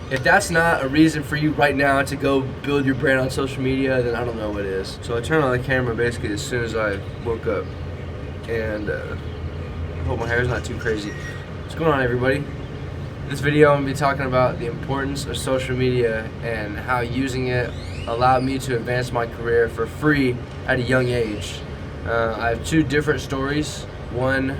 If that's not a reason for you right now to go build your brand on social media, then I don't know what is. So I turned on the camera basically as soon as I woke up, and I hope my hair's not too crazy. What's going on, everybody? This video I'm going to be talking about the importance of social media and how using it allowed me to advance my career for free at a young age. I have two different stories, one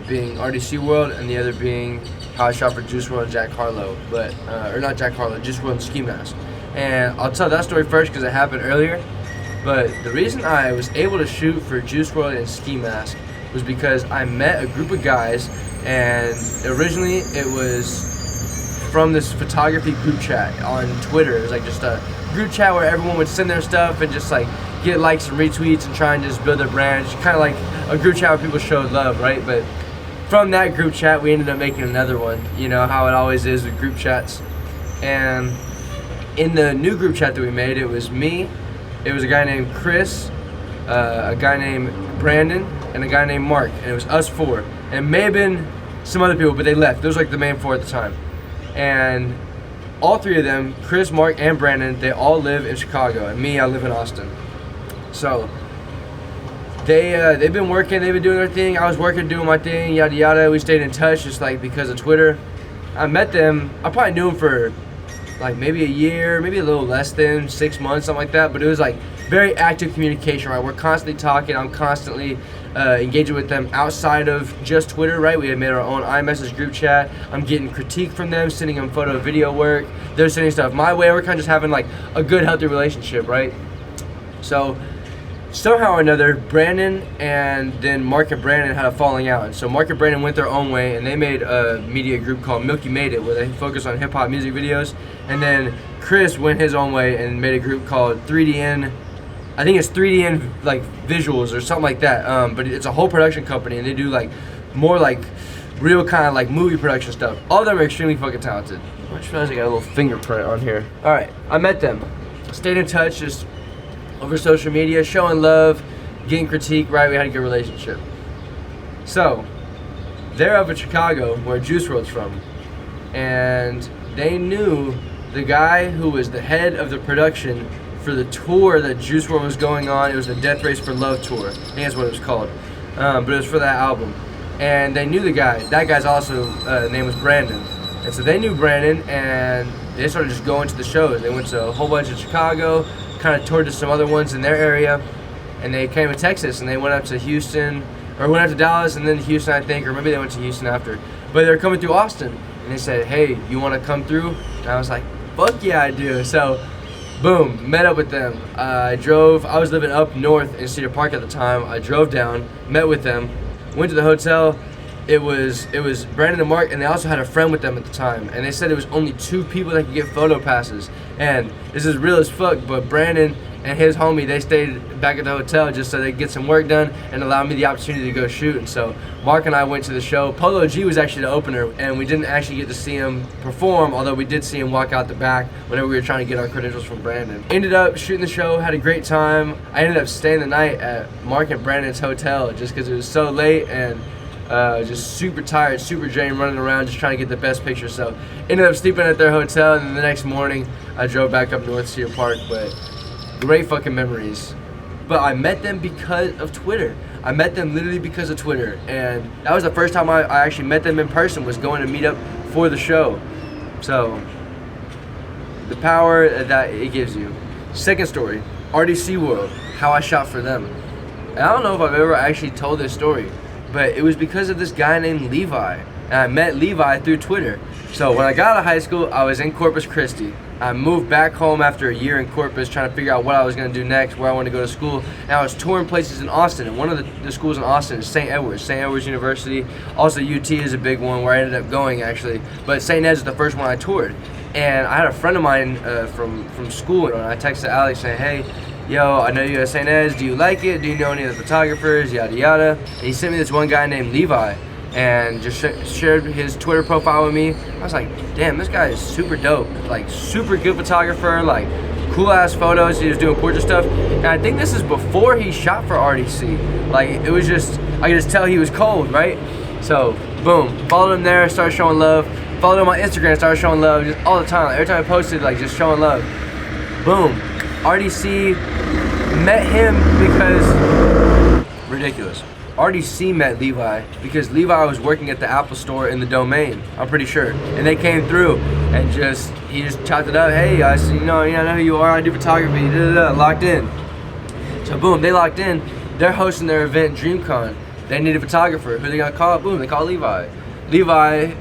being RDCWorld and the other being how I shot for WRLD and Jack Harlow, or not Jack Harlow, WRLD and Ski Mask. And I'll tell that story first because it happened earlier, but the reason I was able to shoot for WRLD and Ski Mask was because I met a group of guys, and originally it was from this photography group chat on Twitter. It was like just a group chat where everyone would send their stuff and just like get likes and retweets and try and just build their brand. Just kind of like a group chat where people showed love, right? But from that group chat, we ended up making another one. You know how it always is with group chats. And in the new group chat that we made, it was me, it was a guy named Chris, a guy named Brandon, and a guy named Mark. And it was us four. And it may have been some other people, but they left. Those were like the main four at the time. And all three of them, Chris, Mark, and Brandon, they all live in Chicago. And me, I live in Austin. So they've been working, they've been doing their thing. I was working, doing my thing, yada yada. We stayed in touch just like because of Twitter. I met them, I probably knew them for like maybe a year, maybe a little less than 6 months, something like that. But it was like very active communication, right? We're constantly talking, I'm constantly engaging with them outside of just Twitter, right? We had made our own iMessage group chat. I'm getting critique from them, sending them photo, video work. They're sending stuff my way. We're kind of just having like a good, healthy relationship, right? So somehow or another, Brandon and then Mark and Brandon had a falling out. And so Mark and Brandon went their own way, and they made a media group called Milky Made It, where they focus on hip-hop music videos. And then Chris went his own way and made a group called 3DN, I think it's 3DN like visuals or something like that. But it's a whole production company, and they do like more like real kind of like movie production stuff. All of them are extremely fucking talented. I just realized I got a little fingerprint on here. All right, I met them, stayed in touch, just over social media, showing love, getting critique, right? We had a good relationship. So, they're up in Chicago, where WRLD's from, and they knew the guy who was the head of the production for the tour that WRLD was going on. It was the Death Race for Love tour. I think that's what it was called, but it was for that album. And they knew the guy. That guy's also, name was Brandon. And so they knew Brandon, and they started just going to the shows. They went to a whole bunch in Chicago, kind of toured to some other ones in their area, and they came to Texas, and they went up to Houston, or went up to Dallas and then to Houston, I think, or maybe they went to Houston after. But they were coming through Austin, and they said, hey, you want to come through? And I was like, fuck yeah, I do. So boom, met up with them. I was living up north in Cedar Park at the time. I drove down, met with them, went to the hotel. It was Brandon and Mark, and they also had a friend with them at the time. And they said it was only 2 people that could get photo passes. And this is real as fuck, but Brandon and his homie, they stayed back at the hotel just so they could get some work done and allow me the opportunity to go shoot. And so Mark and I went to the show. Polo G was actually the opener, and we didn't actually get to see him perform, although we did see him walk out the back whenever we were trying to get our credentials from Brandon. Ended up shooting the show, had a great time. I ended up staying the night at Mark and Brandon's hotel just because it was so late, and just super tired, super drained, running around just trying to get the best picture. So ended up sleeping at their hotel, and then the next morning I drove back up north Cedar Park. But great fucking memories. But I met them because of Twitter. I met them literally because of Twitter, and that was the first time I actually met them in person, was going to meet up for the show. So the power that it gives you. Second story, RDCWorld, how I shot for them. And I don't know if I've ever actually told this story, but it was because of this guy named Levi. And I met Levi through Twitter. So when I got out of high school, I was in Corpus Christi. I moved back home after a year in Corpus, trying to figure out what I was going to do next, where I wanted to go to school. And I was touring places in Austin. And one of the schools in Austin is St. Edward's University. Also UT is a big one where I ended up going, actually. But St. Ed's is the first one I toured. And I had a friend of mine from school, and I texted Alex saying, hey, yo, I know you at St. Ed's, do you like it? Do you know any of the photographers? Yada yada. And he sent me this one guy named Levi, and just shared his Twitter profile with me. I was like, damn, this guy is super dope. Like, super good photographer, like, cool ass photos. He was doing portrait stuff. And I think this is before he shot for RDC. Like, it was just, I could just tell he was cold, right? So, boom, followed him there, started showing love. Followed him on Instagram, started showing love just all the time. Every time I posted, like, just showing love. Boom. RDC met him because, ridiculous. RDC met Levi because Levi was working at the Apple store in the Domain, I'm pretty sure. And they came through and he just chopped it up. Hey, I see, I know who you are, I do photography, locked in. So boom, they locked in. They're hosting their event, DreamCon. They need a photographer. Who they gonna call? Boom, they call Levi. Levi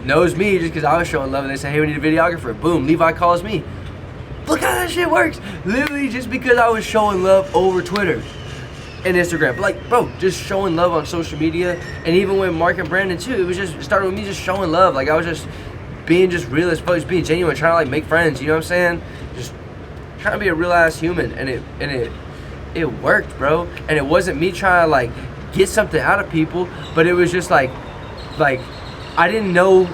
knows me just because I was showing love, and they say, hey, we need a videographer. Boom, Levi calls me. Look how that shit works. Literally just because I was showing love over Twitter and Instagram. But like, bro, just showing love on social media. And even with Mark and Brandon too, it started with me just showing love. Like, I was just being just real as fuck, just being genuine, trying to like make friends, you know what I'm saying? Just trying to be a real ass human, and it worked, bro. And it wasn't me trying to like get something out of people, but it was just like I didn't know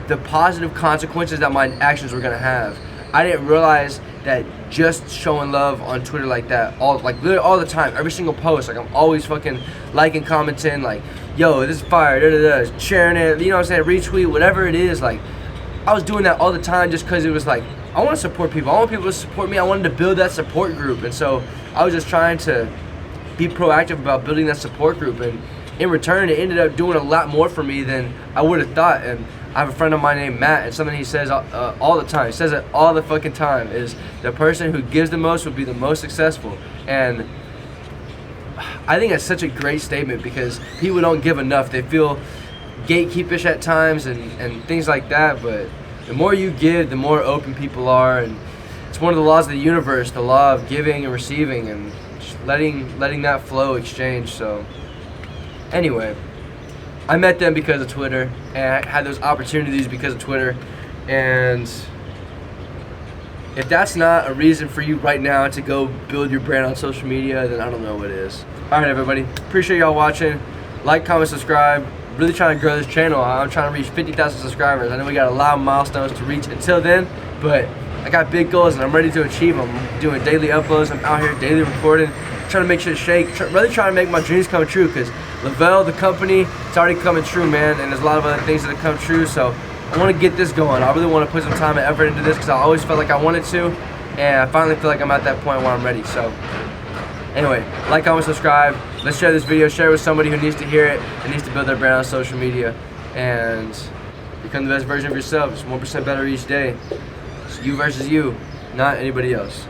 the positive consequences that my actions were gonna have. I didn't realize that just showing love on Twitter like that, literally all the time, every single post, like I'm always fucking liking, commenting, like, yo, this is fire, sharing it, you know what I'm saying, retweet, whatever it is. Like, I was doing that all the time just because it was like, I want to support people. I want people to support me. I wanted to build that support group, and so I was just trying to be proactive about building that support group, and in return, it ended up doing a lot more for me than I would have thought. And I have a friend of mine named Matt, and something he says all the time, he says it all the fucking time, is the person who gives the most will be the most successful. And I think that's such a great statement, because people don't give enough. They feel gatekeepish at times and things like that, but the more you give, the more open people are. And it's one of the laws of the universe, the law of giving and receiving, and just letting that flow, exchange. So anyway, I met them because of Twitter, and I had those opportunities because of Twitter. And if that's not a reason for you right now to go build your brand on social media, then I don't know what is. All right, everybody, appreciate y'all watching. Like, comment, subscribe. Really trying to grow this channel. I'm trying to reach 50,000 subscribers. I know we got a lot of milestones to reach until then, but I got big goals and I'm ready to achieve them. I'm doing daily uploads. I'm out here daily recording, trying to make shit shake. Really trying to make my dreams come true, because LEVVEL, the company, it's already coming true, man. And there's a lot of other things that have come true. So I want to get this going. I really want to put some time and effort into this, because I always felt like I wanted to, and I finally feel like I'm at that point where I'm ready. So anyway, like, comment, subscribe. Let's share this video. Share it with somebody who needs to hear it and needs to build their brand on social media and become the best version of yourself. Just 1% better each day. It's you versus you, not anybody else.